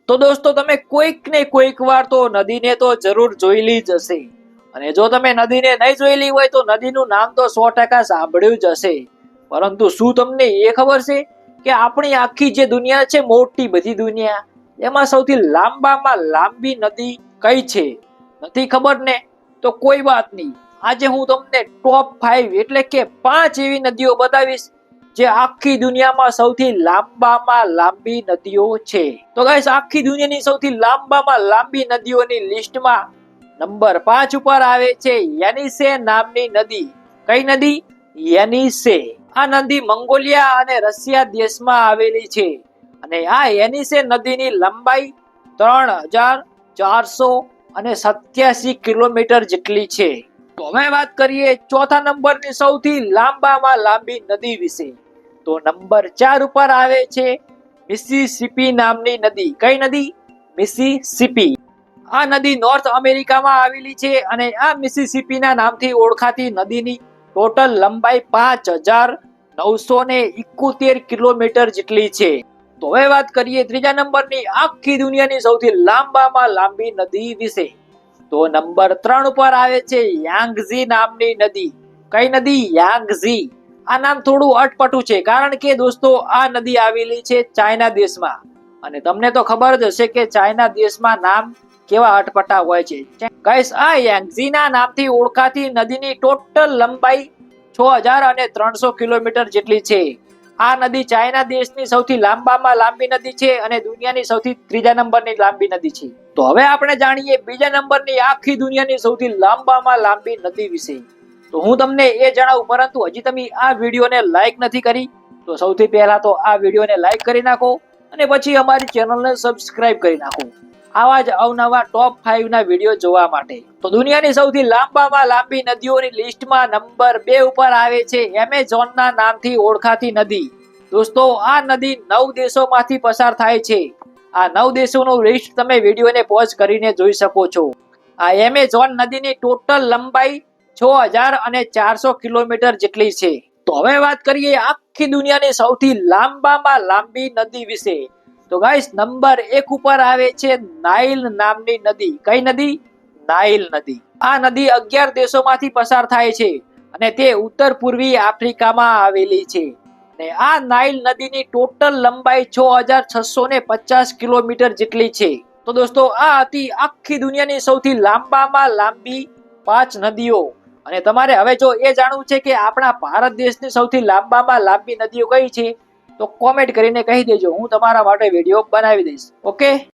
તો દોસ્તો તમે કોઈક ને કોઈક વાર તો નદીને તો જરૂર જોયેલી જ હશે, અને જો તમે નદીને નહીં જોયેલી હોય તો નદીનું નામ તો 100% સાંભળ્યું જ હશે. પરંતુ શું તમને એ ખબર છે કે આપણી આખી જે દુનિયા છે, મોટી બધી દુનિયા, એમાં સૌથી લાંબામાં લાંબી નદી કઈ છે? નથી ખબર ને? તો કોઈ વાત નહીં, આજે હું તમને ટોપ 5 એટલે કે 5 એવી નદીઓ બતાવીશ જે આખી દુનિયામાં સૌથી લાંબામાં લાંબી નદીઓ છે. તો ગાઈસ, આખી દુનિયાની સૌથી લાંબામાં લાંબી નદીઓની લિસ્ટમાં નંબર 5 ઉપર આવે છે યેનિસે નામની નદી. કઈ નદી? યેનિસે. આ નદી મંગોલિયા અને રશિયા દેશમાં આવેલી છે, અને આ યેનિસે નદીની લંબાઈ 3487 કિલોમીટર જેટલી છે. તો હવે વાત કરીએ ચોથા નંબરની સૌથી લાંબામાં લાંબી નદી વિશે. તો નંબર 4 ઉપર આવે છે મિસિસિપી નામની નદી. કઈ નદી? મિસિસિપી. આ નદી નોર્થ અમેરિકામાં આવેલી છે, અને આ મિસિસિપીના નામથી ઓળખાતી નદીની ટોટલ લંબાઈ 5971 કિલોમીટર જેટલી છે. તો હવે વાત કરીએ ત્રીજા નંબરની આખી દુનિયાની સૌથી લાંબામાં લાંબી નદી વિશે. તો નંબર 3 ઉપર આવે છે યાંગઝી નામની નદી. કઈ નદી? યાંગઝી. આ નામ થોડું અટપટું છે, કારણ કે દોસ્તો આ નદી આવેલી છે ચાઇના દેશમાં, અને તમને તો ખબર જ હશે કે ચાઇના દેશમાં નામ કેવા અટપટા હોય છે. ગાઈસ, આ યાંગઝીના નામથી ઓળખાતી નદીની ટોટલ લંબાઈ 6300 કિલોમીટર જેટલી છે. આ નદી ચાઇના દેશની સૌથી લાંબામાં લાંબી નદી છે, અને દુનિયાની સૌથી ત્રીજા નંબરની લાંબી નદી છે. તો હવે આપણે જાણીએ બીજા નંબરની આખી દુનિયાની સૌથી લાંબામાં લાંબી નદી વિશે. તો હું તમને એ જણાવું, પરંતુ હજી તમે આ વિડીયોને લાઈક નથી કરી, તો સૌથી પહેલા તો આ વિડીયોને લાઈક કરી નાખો, અને પછી અમારી ચેનલને સબસ્ક્રાઇબ કરી નાખો આવા જ અવનવા ટોપ 5 ના વિડીયો જોવા માટે. તો દુનિયાની સૌથી લાંબામાં લાંબી નદીઓની લિસ્ટમાં નંબર 2 ઉપર આવે છે એમેઝોનના નામથી ઓળખાતી નદી. દોસ્તો, આ નદી 9 દેશોમાંથી પસાર થાય છે. આ 9 દેશોનું લિસ્ટ તમે વિડીયોને પોઝ કરીને જોઈ શકો છો. આ એમેઝોન નદીની ટોટલ લંબાઈ 6400 કિલોમીટર જેટલી છે. તો હવે વાત કરીએ આખી દુનિયાની સૌથી લાંબામાં લાંબી નદી વિશે. તો ગાઈસ, નંબર 1 ઉપર આવે છે નાઇલ નામની નદી. કઈ નદી? નાઇલ નદી. આ નદી 11 દેશોમાંથી પસાર થાય છે, અને તે ઉત્તર પૂર્વી આફ્રિકામાં આવેલી છે. અને આ નાઇલ નદીની ટોટલ લંબાઈ 6650 કિલોમીટર જેટલી છે. તો દોસ્તો, આ હતી આખી દુનિયાની સૌથી લાંબામાં લાંબી 5 નદીઓ. અને તમારે હવે જો એ જાણવું છે કે આપણા ભારત દેશની સૌથી લાંબામાં લાંબી નદીઓ કઈ છે, તો કોમેન્ટ કરીને કહી દેજો, હું તમારા માટે વિડીયો બનાવી દઈશ. ઓકે.